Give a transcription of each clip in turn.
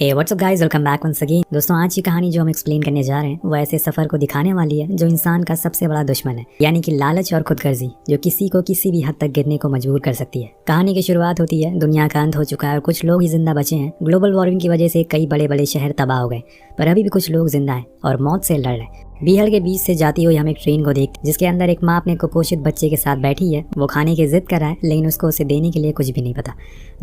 WhatsApp guys, welcome back once again. दोस्तों, आज की कहानी जो हम एक्सप्लेन करने जा रहे हैं वो ऐसे सफर को दिखाने वाली है जो इंसान का सबसे बड़ा दुश्मन है, यानी कि लालच और खुदगर्जी, जो किसी को किसी भी हद तक गिरने को मजबूर कर सकती है। कहानी की शुरुआत होती है, दुनिया का अंत हो चुका है और कुछ लोग ही जिंदा बचे हैं। ग्लोबल वार्मिंग की वजह से कई बड़े बड़े शहर तबाह हो गए, पर अभी भी कुछ लोग जिंदा हैं और मौत से लड़ रहे हैं। बीहड़ के बीच से जाती हुई हम एक ट्रेन को देखते जिसके अंदर एक माँ अपने कुपोषित बच्चे के साथ बैठी है। वो खाने की जिद कर रहा है, लेकिन उसको उसे देने के लिए कुछ भी नहीं पता।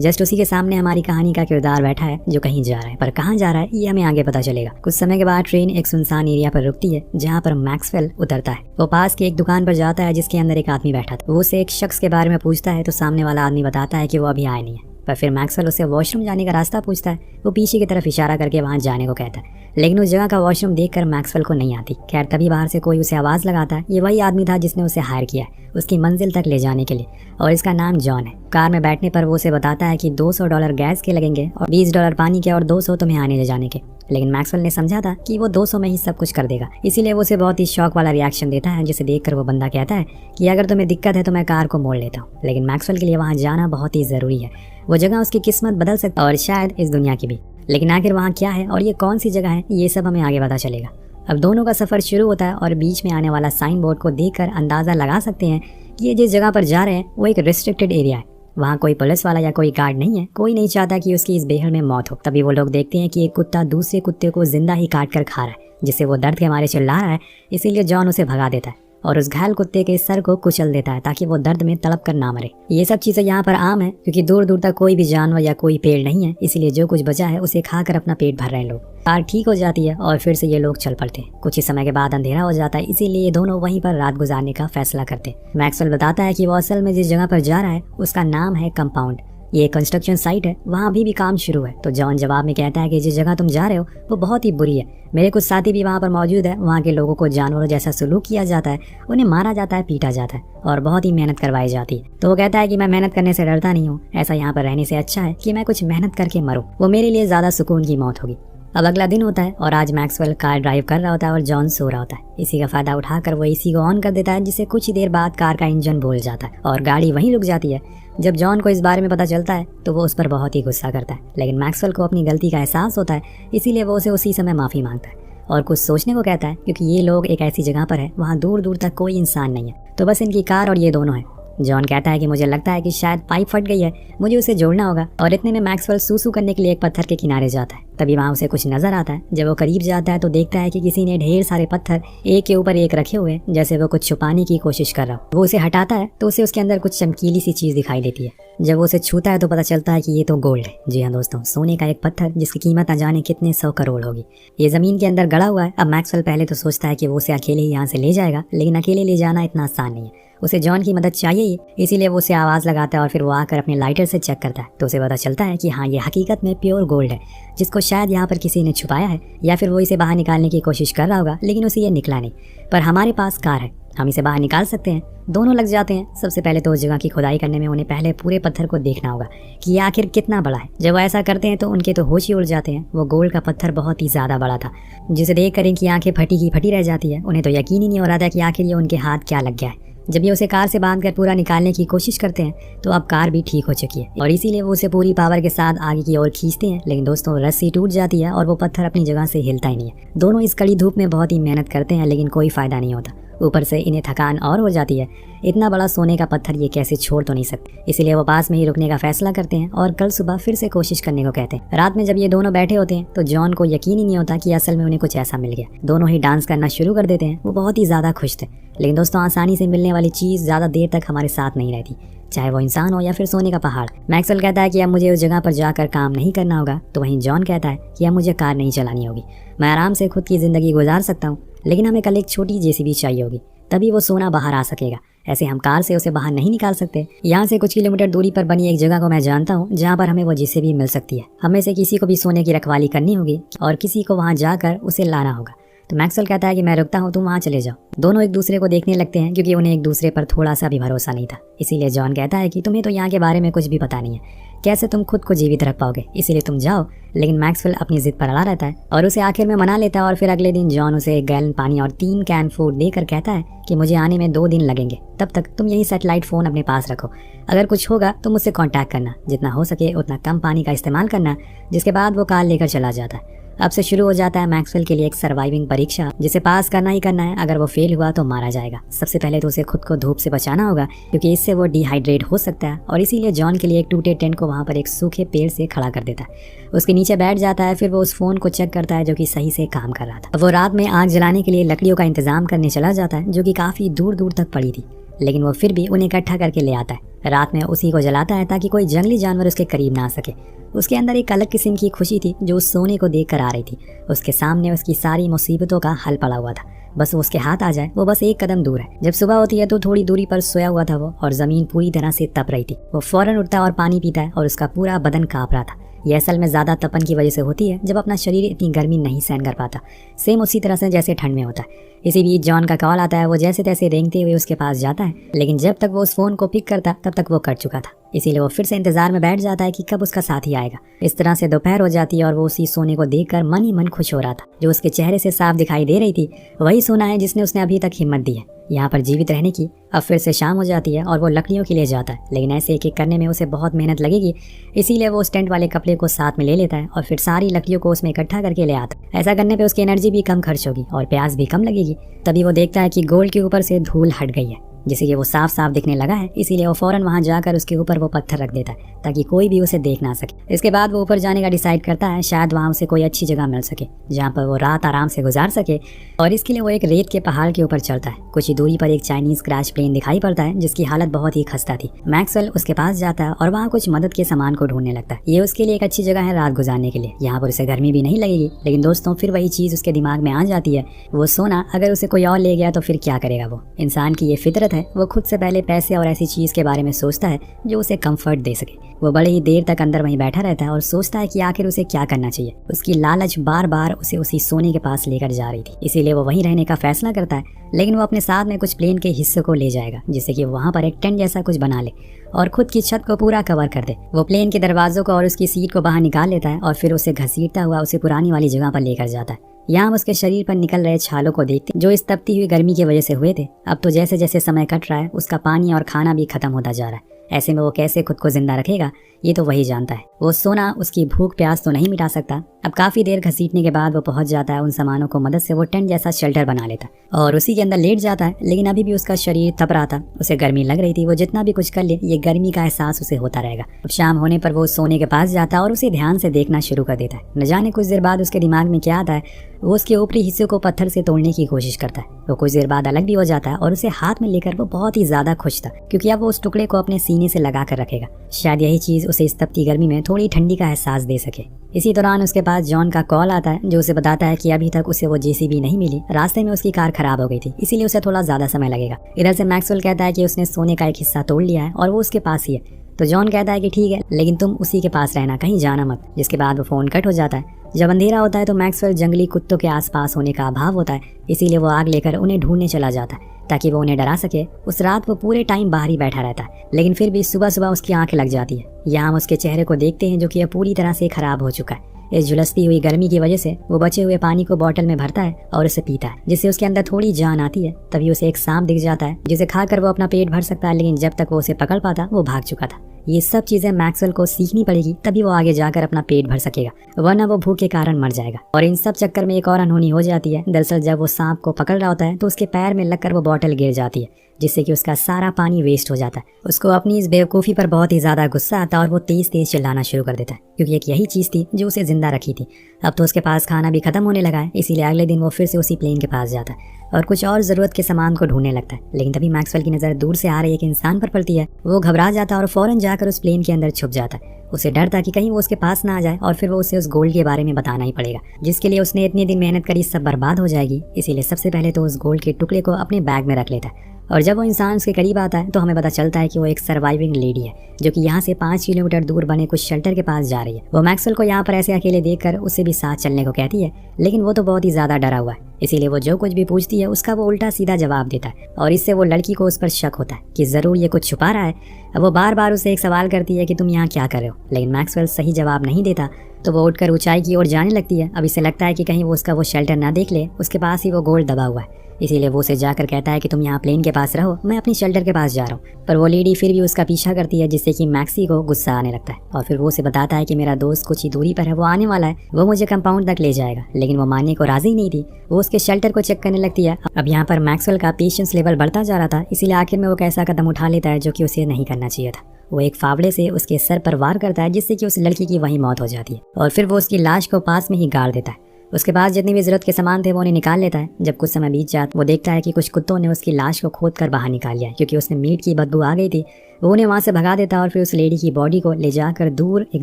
जस्ट उसी के सामने हमारी कहानी का किरदार बैठा है जो कहीं जा रहा है, पर कहाँ जा रहा है ये हमें आगे पता चलेगा। कुछ समय के बाद ट्रेन एक सुनसान एरिया पर रुकती है जहाँ पर मैक्सवेल उतरता है। वो पास की एक दुकान पर जाता है जिसके अंदर एक आदमी बैठा था। वो उसे एक शख्स के बारे में पूछता है तो सामने वाला आदमी बताता है कि वो अभी आया नहीं है, पर फिर मैक्सवेल उससे वॉशरूम जाने का रास्ता पूछता है। वो पीछे की तरफ इशारा करके वहां जाने को कहता है, लेकिन उस जगह का वॉशरूम देखकर मैक्सवेल को नहीं आती। खैर, तभी बाहर से कोई उसे आवाज लगाता है। ये वही आदमी था जिसने उसे हायर किया है उसकी मंजिल तक ले जाने के लिए, और इसका नाम जॉन है। कार में बैठने पर वो उसे बताता है कि $200 गैस के लगेंगे और $20 पानी के और 200 तुम्हें आने ले जाने के। लेकिन मैक्सवेल ने समझा था कि वो 200 में ही सब कुछ कर देगा, इसीलिए वो उसे बहुत ही शौक वाला रिएक्शन देता है, जिसे देखकर वो बंदा कहता है कि अगर तुम्हें दिक्कत है तो मैं कार को मोड़ लेता हूँ। लेकिन मैक्सवेल के लिए वहाँ जाना बहुत ही जरूरी है। वो जगह उसकी किस्मत बदल सकती है और शायद इस दुनिया की भी। लेकिन आखिर वहाँ क्या है और ये कौन सी जगह है, ये सब हमें आगे पता चलेगा। अब दोनों का सफर शुरू होता है और बीच में आने वाला साइन बोर्ड को देखकर अंदाजा लगा सकते हैं कि ये जिस जगह पर जा रहे हैं वो एक रिस्ट्रिक्टेड एरिया है। वहाँ कोई पुलिस वाला या कोई गार्ड नहीं है। कोई नहीं चाहता कि उसकी इस बेहड़ में मौत हो। तभी वो लोग देखते हैं कि एक कुत्ता दूसरे कुत्ते को जिंदा ही काट कर खा रहा है, जिससे वो दर्द के मारे चिल्ला रहा है। इसीलिए जॉन उसे भगा देता है और उस घायल कुत्ते के सर को कुचल देता है ताकि वो दर्द में तड़प कर ना मरे। ये सब चीजें यहाँ पर आम है क्योंकि दूर दूर तक कोई भी जानवर या कोई पेड़ नहीं है, इसीलिए जो कुछ बचा है उसे खाकर अपना पेट भर रहे हैं लोग। कार ठीक हो जाती है और फिर से ये लोग चल पड़ते हैं। कुछ ही समय के बाद अंधेरा हो जाता है, इसीलिए ये दोनों वहीं पर रात गुजारने का फैसला करते हैं। मैक्सवेल बताता है कि वो असल में जिस जगह पर जा रहा है उसका नाम है कंपाउंड। ये कंस्ट्रक्शन साइट है, वहाँ अभी भी काम शुरू है। तो जॉन जवाब में कहता है कि जिस जगह तुम जा रहे हो वो बहुत ही बुरी है। मेरे कुछ साथी भी वहाँ पर मौजूद है। वहाँ के लोगों को जानवरों जैसा सलूक किया जाता है, उन्हें मारा जाता है, पीटा जाता है और बहुत ही मेहनत करवाई जाती है। तो वो कहता है कि मैं मेहनत करने से डरता नहीं हूँ। ऐसा यहाँ पर रहने से अच्छा है कि मैं कुछ मेहनत करके मरूं। वो मेरे लिए ज्यादा सुकून की मौत होगी। अब अगला दिन होता है और आज मैक्सवेल कार ड्राइव कर रहा होता है और जॉन सो रहा होता है। इसी का फायदा उठाकर वो एसी को ऑन कर देता है, जिससे कुछ ही देर बाद कार का इंजन बोल जाता है और गाड़ी वहीं रुक जाती है। जब जॉन को इस बारे में पता चलता है तो वो उस पर बहुत ही गुस्सा करता है, लेकिन मैक्सवेल को अपनी गलती का एहसास होता है, इसीलिए वो उसे उसी समय माफी मांगता है और कुछ सोचने को कहता है, क्योंकि ये लोग एक ऐसी जगह पर है वहाँ दूर दूर तक कोई इंसान नहीं है, तो बस इनकी कार और ये दोनों है। जॉन कहता है कि मुझे लगता है कि शायद पाइप फट गई है, मुझे उसे जोड़ना होगा। और इतने में मैक्सवेल सूसू करने के लिए एक पत्थर के किनारे जाता है। तभी वहाँ उसे कुछ नजर आता है। जब वो करीब जाता है तो देखता है कि किसी ने ढेर सारे पत्थर एक के ऊपर एक रखे हुए, जैसे वो कुछ छुपाने की कोशिश कर रहा हो। वो उसे हटाता है तो उसे उसके अंदर कुछ चमकीली सी चीज दिखाई देती है। जब वो उसे छूता है तो पता चलता है कि ये तो गोल्ड है। जी हाँ दोस्तों, सोने का एक पत्थर जिसकी कीमत न जाने कितने 100 करोड़ होगी। ये जमीन के अंदर गड़ा हुआ है। अब मैक्सवेल पहले तो सोचता है कि वो उसे अकेले ही यहाँ से ले जाएगा, लेकिन अकेले ले जाना इतना आसान नहीं है। उसे जॉन की मदद चाहिए ही, इसीलिए वो उसे आवाज लगाता है और फिर वो आकर अपने लाइटर से चेक करता है तो उसे पता चलता है कि हाँ, ये हकीकत में प्योर गोल्ड है, जिसको शायद यहाँ पर किसी ने छुपाया है या फिर वो इसे बाहर निकालने की कोशिश कर रहा होगा, लेकिन उसे ये निकला नहीं। पर हमारे पास कार है, हम इसे बाहर निकाल सकते हैं। दोनों लग जाते हैं। सबसे पहले तो उस जगह की खुदाई करने में उन्हें पहले पूरे पत्थर को देखना होगा कि ये आखिर कितना बड़ा है। जब वो ऐसा करते हैं तो उनके तो होश ही उड़ जाते हैं। वो गोल्ड का पत्थर बहुत ही ज्यादा बड़ा था, जिसे देख कर इनकी आंखें फटी की फटी रह जाती है। उन्हें तो यकीन ही नहीं हो रहा था कि आखिर ये उनके हाथ क्या लग गया है। जब ये उसे कार से बांधकर पूरा निकालने की कोशिश करते हैं तो अब कार भी ठीक हो चुकी है और इसीलिए वो उसे पूरी पावर के साथ आगे की ओर खींचते हैं। लेकिन दोस्तों, रस्सी टूट जाती है और वो पत्थर अपनी जगह से हिलता ही नहीं है। दोनों इस कड़ी धूप में बहुत ही मेहनत करते हैं, लेकिन कोई फायदा नहीं होता। ऊपर से इन्हें थकान और हो जाती है। इतना बड़ा सोने का पत्थर ये कैसे छोड़ तो नहीं सकते, इसीलिए वो पास में ही रुकने का फैसला करते हैं और कल सुबह फिर से कोशिश करने को कहते हैं। रात में जब ये दोनों बैठे होते हैं तो जॉन को यकीन ही नहीं होता कि असल में उन्हें कुछ ऐसा मिल गया। दोनों ही डांस करना शुरू कर देते हैं। वो बहुत ही ज्यादा खुश थे। लेकिन दोस्तों, आसानी से मिलने वाली चीज ज्यादा देर तक हमारे साथ नहीं रहती, चाहे वो इंसान हो या फिर सोने का पहाड़। मैक्सवेल कहता है कि अब मुझे उस जगह पर जाकर काम नहीं करना होगा, तो वहीं जॉन कहता है कि अब मुझे कार नहीं चलानी होगी, मैं आराम से खुद की जिंदगी गुजार सकता हूँ, लेकिन हमें कल एक छोटी जेसीबी चाहिए होगी, तभी वो सोना बाहर आ सकेगा। ऐसे हम कार से उसे बाहर नहीं निकाल सकते। यहाँ से कुछ किलोमीटर दूरी पर बनी एक जगह को मैं जानता हूँ जहाँ पर हमें वो जेसीबी मिल सकती है। हमें से किसी को भी सोने की रखवाली करनी होगी और किसी को वहाँ जाकर उसे लाना होगा। तो मैक्सवेल कहता है कि मैं रुकता हूँ, तुम वहाँ चले जाओ। दोनों एक दूसरे को देखने लगते हैं क्योंकि उन्हें एक दूसरे पर थोड़ा सा भी भरोसा नहीं था। इसीलिए जॉन कहता है कि तुम्हें तो यहाँ के बारे में कुछ भी पता नहीं है, कैसे तुम खुद को जीवित रख पाओगे, इसीलिए तुम जाओ। लेकिन मैक्सवेल अपनी जिद पर अड़ा रहता है और उसे आखिर में मना लेता है। और फिर अगले दिन जॉन उसे 1 गैलन पानी और 3 कैन फूड देकर कहता है कि मुझे आने में 2 दिन लगेंगे, तब तक तुम यही सैटेलाइट फ़ोन अपने पास रखो। अगर कुछ होगा तो मुझसे कांटेक्ट करना, जितना हो सके उतना कम पानी का इस्तेमाल करना। जिसके बाद वो कार लेकर चला जाता है। अब से शुरू हो जाता है मैक्सवेल के लिए एक सर्वाइविंग परीक्षा, जिसे पास करना ही करना है। अगर वो फेल हुआ तो मारा जाएगा। सबसे पहले तो उसे खुद को धूप से बचाना होगा क्योंकि इससे वो डिहाइड्रेट हो सकता है। और इसीलिए जॉन के लिए एक टूटे टेंट को वहाँ पर एक सूखे पेड़ से खड़ा कर देता है। उसके नीचे बैठ जाता है। फिर वो उस फोन को चेक करता है जो कि सही से काम कर रहा था। वो रात में आग जलाने के लिए लकड़ियों का इंतजाम करने चला जाता है जो कि काफी दूर दूर तक पड़ी थी, लेकिन वो फिर भी उन्हें इकट्ठा करके ले आता है। रात में उसी को जलाता है ताकि कोई जंगली जानवर उसके करीब ना आ सके। उसके अंदर एक अलग किस्म की खुशी थी जो उस सोने को देख कर आ रही थी। उसके सामने उसकी सारी मुसीबतों का हल पड़ा हुआ था, बस वो उसके हाथ आ जाए। वो बस एक कदम दूर है। जब सुबह होती है तो थोड़ी दूरी पर सोया हुआ था वो, और जमीन पूरी तरह से तप रही थी। वो फौरन उठता है और पानी पीता है और उसका पूरा बदन कांप रहा था। यह असल में ज्यादा तपन की वजह से होती है जब अपना शरीर इतनी गर्मी नहीं सहन कर पाता, सेम उसी तरह से जैसे ठंड में होता है। इसी बीच जॉन का कॉल आता है। वो जैसे तैसे रेंगते हुए उसके पास जाता है, लेकिन जब तक वो उस फोन को पिक करता तब तक वो कट चुका था। इसीलिए वो फिर से इंतजार में बैठ जाता है कि कब उसका साथी आएगा। इस तरह से दोपहर हो जाती है और वो उसी सोने को देखकर मन ही मन खुश हो रहा था। जो उसके चेहरे से साफ दिखाई दे रही थी वही सोना है जिसने उसने अभी तक हिम्मत दी है यहाँ पर जीवित रहने की। अब फिर से शाम हो जाती है और वो लकड़ियों के लिए जाता है, लेकिन ऐसे एक एक करने में उसे बहुत मेहनत लगेगी। इसीलिए वो उस टेंट वाले कपड़े को साथ में ले लेता है और फिर सारी लकड़ियों को उसमें इकट्ठा करके ले आता है। ऐसा करने पे उसकी एनर्जी भी कम खर्च होगी और प्यास भी कम लगेगी। तभी वो देखता है कि गोल्ड के ऊपर से धूल हट गई है, जिससे कि वो साफ साफ दिखने लगा है। इसीलिए वो फौरन वहां जाकर उसके ऊपर वो पत्थर रख देता है ताकि कोई भी उसे देख ना सके। इसके बाद वो ऊपर जाने का डिसाइड करता है, शायद वहां उसे कोई अच्छी जगह मिल सके जहां पर वो रात आराम से गुजार सके। और इसके लिए वो एक रेत के पहाड़ के ऊपर चढ़ता है। कुछ ही दूरी पर एक चाइनीज क्रैश प्लेन दिखाई पड़ता है जिसकी हालत बहुत ही खस्ता थी। मैक्सवेल उसके पास जाता है और वहाँ कुछ मदद के सामान को ढूंढने लगता है। ये उसके लिए एक अच्छी जगह है रात गुजारने के लिए, यहाँ पर उसे गर्मी भी नहीं लगेगी। लेकिन दोस्तों फिर वही चीज उसके दिमाग में आ जाती है, वो सोना अगर उसे कोई और ले गया तो फिर क्या करेगा वो। इंसान की ये फितरत है, वो खुद से पहले पैसे और ऐसी चीज के बारे में सोचता है जो उसे कंफर्ट दे सके। वो बड़े ही देर तक अंदर वहीं बैठा रहता है और सोचता है कि आखिर उसे क्या करना चाहिए। उसकी लालच बार बार उसे उसी सोने के पास लेकर जा रही थी, इसीलिए वो वहीं रहने का फैसला करता है। लेकिन वो अपने साथ में कुछ प्लेन के हिस्से को ले जाएगा जिससे कि वहाँ पर एक टेंट जैसा कुछ बना ले और खुद की छत को पूरा कवर कर दे। वो प्लेन के दरवाजों को और उसकी सीट को बाहर निकाल लेता है और फिर उसे घसीटता हुआ उसे पुरानी वाली जगह पर लेकर जाता है। यहाँ उसके शरीर पर निकल रहे छालों को देखते जो इस तपती हुई गर्मी की वजह से हुए थे। अब तो जैसे जैसे समय कट रहा है उसका पानी और खाना भी खत्म होता जा रहा है। ऐसे में वो कैसे खुद को जिंदा रखेगा ये तो वही जानता है। वो सोना उसकी भूख प्यास तो नहीं मिटा सकता। अब काफी देर घसीटने के बाद वो पहुंच जाता है। उन सामानों को मदद से वो टेंट जैसा शेल्टर बना लेता है और उसी के अंदर लेट जाता है। लेकिन अभी भी उसका शरीर तप रहा था, उसे गर्मी लग रही थी। वो जितना भी कुछ कर ले ये गर्मी का एहसास उसे होता रहेगा। अब शाम होने पर वो सोने के पास जाता है और उसे ध्यान से देखना शुरू कर देता है। न जाने कुछ देर बाद उसके दिमाग में क्या आता है, वो उसके ऊपरी हिस्से को पत्थर से तोड़ने की कोशिश करता है। वो कुछ देर बाद अलग भी हो जाता है और उसे हाथ में लेकर वो बहुत ही ज्यादा खुश था क्योंकि अब वो उस टुकड़े को अपने सीने से लगा कर रखेगा। शायद यही चीज उसे इस तपती गर्मी में थोड़ी ठंडी का एहसास दे सके। इसी दौरान उसके पास जॉन का कॉल आता है जो उसे बताता है कि अभी तक उसे वो जेसीबी नहीं मिली। रास्ते में उसकी कार खराब हो गई थी, इसीलिए उसे थोड़ा ज्यादा समय लगेगा। इधर से मैक्सवेल कहता है कि उसने सोने का एक हिस्सा तोड़ लिया है और वो उसके पास ही है। तो जॉन कहता है कि ठीक है, लेकिन तुम उसी के पास रहना, कहीं जाना मत। जिसके बाद वो फोन कट हो जाता है। जब अंधेरा होता है तो मैक्सवेल जंगली कुत्तों के आसपास होने का अभाव होता है, इसीलिए वो आग लेकर उन्हें ढूंढने चला जाता है ताकि वो उन्हें डरा सके। उस रात वो पूरे टाइम बाहर ही बैठा रहता है, लेकिन फिर भी सुबह सुबह उसकी आंखें लग जाती है। यहाँ हम उसके चेहरे को देखते हैं जो कि अब पूरी तरह से खराब हो चुका है। इस झुलसती हुई गर्मी की वजह से वो बचे हुए पानी को बोतल में भरता है और उसे पीता है, जिससे उसके अंदर थोड़ी जान आती है। तभी उसे एक सांप दिख जाता है जिसे खाकर वो अपना पेट भर सकता है, लेकिन जब तक वो उसे पकड़ पाता वो भाग चुका था। ये सब चीजें मैक्सवेल को सीखनी पड़ेगी, तभी वो आगे जाकर अपना पेट भर सकेगा, वरना वो भूख के कारण मर जाएगा। और इन सब चक्कर में एक और अनहोनी हो जाती है। दरअसल जब वो सांप को पकड़ रहा होता है तो उसके पैर में लगकर वो बोतल गिर जाती है, जिससे कि उसका सारा पानी वेस्ट हो जाता है। उसको अपनी इस बेवकूफ़ी पर बहुत ही ज़्यादा गुस्सा आता है और वो तेज़ तेज़ चिल्लाना शुरू कर देता है क्योंकि एक यही चीज़ थी जो उसे ज़िंदा रखी थी। अब तो उसके पास खाना भी खत्म होने लगा है, इसीलिए अगले दिन वो फिर से उसी प्लेन के पास जाता है और कुछ और ज़रूरत के सामान को ढूंढने लगता है। लेकिन तभी मैक्सवेल की नज़र दूर से आ रही एक इंसान पर पड़ती है। वो घबरा जाता है और फौरन जाकर उस प्लेन के अंदर छुप जाता है। उसे डर था कि कहीं वो उसके पास ना आ जाए और फिर वो उसे उस गोल्ड के बारे में बताना ही पड़ेगा, जिसके लिए उसने इतने दिन मेहनत करी सब बर्बाद हो जाएगी। इसीलिए सबसे पहले तो उस गोल्ड के टुकड़े को अपने बैग में रख लेता है और जब वो इंसान उसके करीब आता है तो हमें पता चलता है कि वो एक सर्वाइविंग लेडी है जो कि यहाँ से 5 किलोमीटर दूर बने कुछ शेल्टर के पास जा रही है। वो मैक्सवेल को यहाँ पर ऐसे अकेले देखकर उससे भी साथ चलने को कहती है, लेकिन वो तो बहुत ही ज्यादा डरा हुआ है, इसीलिए वो जो कुछ भी पूछती है उसका वो उल्टा सीधा जवाब देता है और इससे वो लड़की को उस पर शक होता है कि जरूर ये कुछ छुपा रहा है। अब वो बार बार उसे एक सवाल करती है कि तुम यहाँ क्या कर रहे हो, लेकिन मैक्सवेल सही जवाब नहीं देता तो वो उठकर ऊंचाई की ओर जाने लगती है। अब इसे लगता है कि कहीं वो उसका वो शेल्टर ना देख ले, उसके पास ही वो गोल्ड दबा हुआ है, इसीलिए वो उसे जाकर कहता है कि तुम यहाँ प्लेन के पास रहो, मैं अपनी शेल्टर के पास जा रहा हूँ। पर वो लेडी फिर भी उसका पीछा करती है जिससे कि मैक्सी को गुस्सा आने लगता है और फिर वो उसे बताता है कि मेरा दोस्त कुछ ही दूरी पर है, वो आने वाला है, वो मुझे कंपाउंड तक ले जाएगा। लेकिन वो मानने को राजी नहीं थी, वो उसके शेल्टर को चेक करने लगती है। अब यहाँ पर मैक्सवेल का पेशेंस लेवल बढ़ता जा रहा था, इसीलिए आखिर में वो एक ऐसा कदम उठा लेता है जो कि उसे नहीं करना चाहिए था। वो एक फावड़े से उसके सर पर वार करता है जिससे कि उस लड़की की वहीं मौत हो जाती है और फिर वो उसकी लाश को पास में ही गाड़ देता है। उसके पास जितनी भी जरूरत के सामान थे वो उन्हें निकाल लेता है। जब कुछ समय बीत जाता वो देखता है कि कुछ कुत्तों ने उसकी लाश को खोद कर बाहर निकाल लिया क्योंकि उसने मीट की बदबू आ गई थी। वो उन्हें वहां से भगा देता है और फिर उस लेडी की बॉडी को ले जाकर दूर एक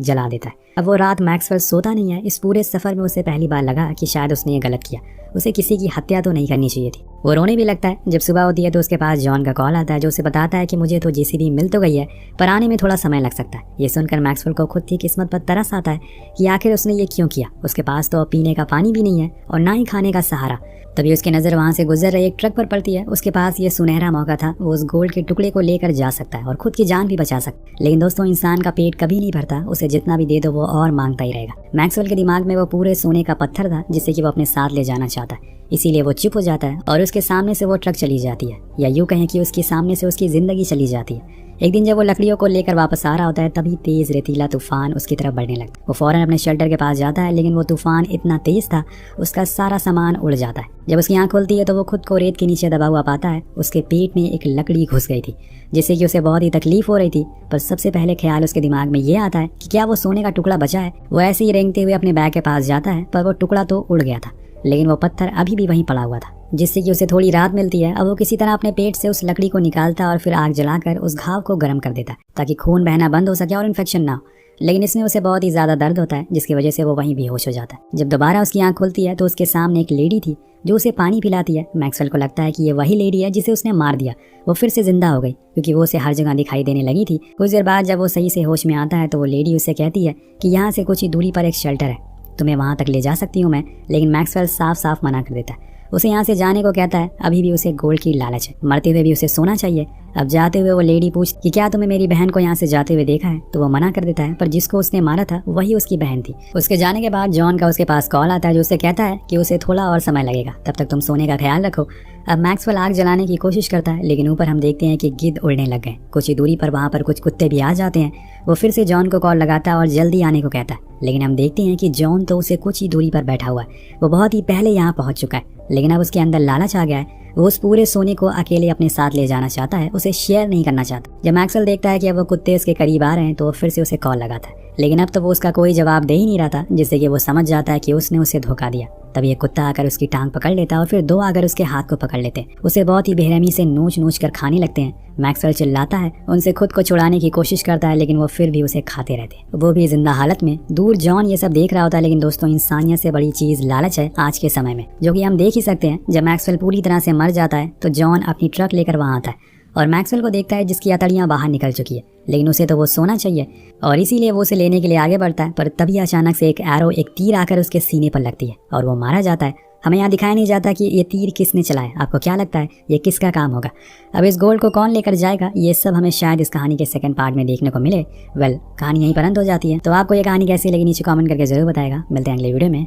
जला देता है। अब वो रात मैक्सवेल सोता नहीं है। इस पूरे सफर में उसे पहली बार लगा कि शायद उसने ये गलत किया, उसे किसी की हत्या तो नहीं करनी चाहिए थी। वो रोने भी लगता है। जब सुबह होती है तो उसके पास जॉन का कॉल आता है जो उसे बताता है कि मुझे तो जेसीबी मिल तो गई है पर आने में थोड़ा समय लग सकता है। ये सुनकर मैक्सवेल को खुद की किस्मत पर तरस आता है कि आखिर उसने ये क्यों किया। उसके पास तो पीने का पानी भी नहीं है और ना ही खाने का सहारा। तभी उसकी नज़र वहां से गुजर रहे एक ट्रक पर पड़ती है। उसके पास ये सुनहरा मौका था, वो उस गोल्ड के टुकड़े को लेकर जा सकता है और खुद की जान भी बचा सकता है। लेकिन दोस्तों, इंसान का पेट कभी नहीं भरता, उसे जितना भी दे दो वो और मांगता ही रहेगा। मैक्सवेल के दिमाग में वो पूरे सोने का पत्थर था जिससे कि वो अपने साथ ले जाना चाहता है, इसीलिए वो चुप हो जाता है और उसके सामने से वो ट्रक चली जाती है, या यूं कहें कि उसके सामने से उसकी जिंदगी चली जाती है। एक दिन जब वो लकड़ियों को लेकर वापस आ रहा होता है तभी तेज रेतीला तूफान उसकी तरफ बढ़ने लगता है। वो फौरन अपने शेल्टर के पास जाता है, लेकिन वो तूफान इतना तेज था उसका सारा सामान उड़ जाता है। जब उसकी आंख खुलती है तो वो खुद को रेत के नीचे दबा हुआ पाता है। उसके पेट में एक लकड़ी घुस गई थी जिससे कि उसे बहुत ही तकलीफ हो रही थी। पर सबसे पहले ख्याल उसके दिमाग में ये आता है कि क्या वो सोने का टुकड़ा बचा है। वो ऐसे ही रेंगते हुए अपने बैग के पास जाता है पर वो टुकड़ा तो उड़ गया था, लेकिन वो पत्थर अभी भी वहीं पड़ा हुआ था जिससे कि उसे थोड़ी राहत मिलती है। अब वो किसी तरह अपने पेट से उस लकड़ी को निकालता है और फिर आग जलाकर उस घाव को गर्म कर देता है ताकि खून बहना बंद हो सके और इन्फेक्शन ना हो। लेकिन इसमें उसे बहुत ही ज्यादा दर्द होता है जिसकी वजह से वो वहीं बेहोश हो जाता है। जब दोबारा उसकी आंख खुलती है तो उसके सामने एक लेडी थी जो उसे पानी पिलाती है। मैक्सवेल को लगता है कि ये वही लेडी है जिसे उसने मार दिया। वो फिर से जिंदा हो गई क्योंकि वो उसे हर जगह दिखाई देने लगी थी। कुछ देर बाद जब वो सही से होश में आता है तो वो लेडी उसे कहती है कि यहाँ से कुछ ही दूरी पर एक शेल्टर है, तुम्हें वहां तक ले जा सकती हूँ मैं। लेकिन मैक्सवेल साफ साफ मना कर देता है, उसे यहाँ से जाने को कहता है। अभी भी उसे गोल्ड की लालच है, मरते हुए भी उसे सोना चाहिए। अब जाते हुए वो लेडी पूछती कि क्या तुम्हें मेरी बहन को यहाँ से जाते हुए देखा है, तो वो मना कर देता है, पर जिसको उसने मारा था वही उसकी बहन थी। उसके जाने के बाद जॉन का उसके पास कॉल आता है जो उसे कहता है कि उसे थोड़ा और समय लगेगा, तब तक तुम सोने का ख्याल रखो। अब मैक्सवेल आग जलाने की कोशिश करता है, लेकिन ऊपर हम देखते हैं कि गिद्ध उड़ने लग गए। कुछ ही दूरी पर वहाँ पर कुछ कुत्ते भी आ जाते हैं। वो फिर से जॉन को कॉल लगाता है और जल्दी आने को कहता है, लेकिन हम देखते हैं कि जॉन तो उसे कुछ ही दूरी पर बैठा हुआ है। वो बहुत ही पहले यहाँ पहुँच चुका है, लेकिन अब उसके अंदर लालच आ गया है। वो उस पूरे सोने को अकेले अपने साथ ले जाना चाहता है, उसे शेयर नहीं करना चाहता। जब मैक्सवेल देखता है कि अब वो कुत्ते उसके करीब आ रहे हैं तो वो फिर से उसे कॉल लगाता है, लेकिन अब तो वो उसका कोई जवाब दे ही नहीं रहा था, जिससे कि वो समझ जाता है कि उसने उसे धोखा दिया। तब ये कुत्ता आकर उसकी टांग पकड़ लेता है और फिर 2 आकर उसके हाथ को पकड़ लेते हैं। उसे बहुत ही बेरहमी से नोच नोच कर खाने लगते हैं। मैक्सवेल चिल्लाता है, उनसे खुद को छुड़ाने की कोशिश करता है, लेकिन वो फिर भी उसे खाते रहते हैं, वो भी जिंदा हालत में। दूर जॉन ये सब देख रहा होता है। लेकिन दोस्तों, इंसानियत से बड़ी चीज लालच है आज के समय में, जो कि हम देख ही सकते हैं। जब मैक्सवेल पूरी तरह से मर जाता है तो जॉन अपनी ट्रक लेकर वहां आता है और मैक्सवेल को देखता है जिसकी अतड़ियां बाहर निकल चुकी है, लेकिन उसे तो वो सोना चाहिए और इसीलिए वो उसे लेने के लिए आगे बढ़ता है। पर तभी अचानक से एक तीर आकर उसके सीने पर लगती है और वो मारा जाता है। हमें यहाँ दिखाया नहीं जाता कि ये तीर किसने चलाया। आपको क्या लगता है ये किसका काम होगा? अब इस गोल्ड को कौन लेकर जाएगा? ये सब हमें शायद इस कहानी के सेकंड पार्ट में देखने को मिले। कहानी यहीं पर अंत हो जाती है। तो आपको ये कहानी कैसी लगी नीचे कमेंट करके जरूर बताएगा। मिलते हैं अगले वीडियो में।